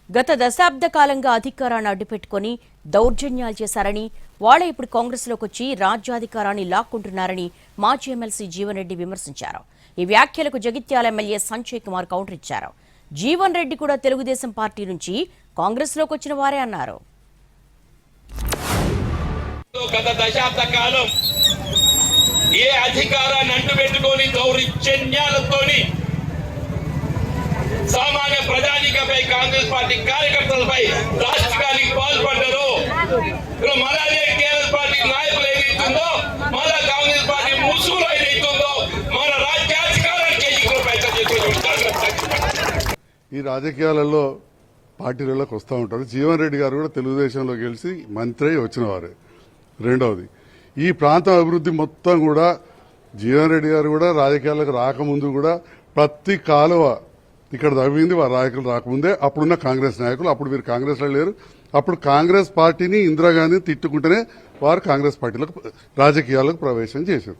గత దశాబ్ద కాలంగా అధికారాన్ని అడ్డుపెట్టుకుని దౌర్జన్యాలు చేశారని, వాళ్లే ఇప్పుడు కాంగ్రెస్లోకి వచ్చి రాజ్యాధికారాన్ని లాక్కుంటున్నారని మాజీ ఎమ్మెల్సీ జీవన్ రెడ్డి విమర్శించారు. ఈ వ్యాఖ్యలకు జగిత్యాల ఎమ్మెల్యే సంజయ్ కుమార్ కౌంటర్ ఇచ్చారు. జీవన్ రెడ్డి కూడా తెలుగుదేశం పార్టీ నుంచి కాంగ్రెస్లోకి వచ్చిన వారే అన్నారు. గత దశాబ్ద కాలం ఏ అధికారాన్ని అంటుపెట్టుకొని దౌర్జన్యాలతోని సామాన్య ప్రజానికపై కాంగ్రెస్ పార్టీ కార్యకర్తలపై రాష్ట్రానికి పాల్పడ్డారు. మన టీఆర్ఎస్ పార్టీ నాయకులు ఏదైతుందో, మన కాంగ్రెస్ పార్టీ ముసుగులో ఏదైతుందో మన రాజ్యాధికారానికి ఈ రాజకీయాలలో పార్టీలలోకి వస్తూ ఉంటారు. జీవన్ రెడ్డి గారు కూడా తెలుగుదేశంలో గెలిచి మంత్రి వచ్చిన వారే. రెండవది, ఈ ప్రాంతం అభివృద్ధి మొత్తం కూడా జీవన్ రెడ్డి గారు కూడా రాజకీయాలకు రాకముందు కూడా ప్రతి కాలువ ఇక్కడ తవ్వింది వారి నాయకులు రాకముందే. అప్పుడున్న కాంగ్రెస్ నాయకులు, అప్పుడు మీరు కాంగ్రెస్లో లేరు, అప్పుడు కాంగ్రెస్ పార్టీని ఇందిరాగాంధీని తిట్టుకుంటేనే వారు కాంగ్రెస్ పార్టీలకు రాజకీయాలకు ప్రవేశం చేశారు.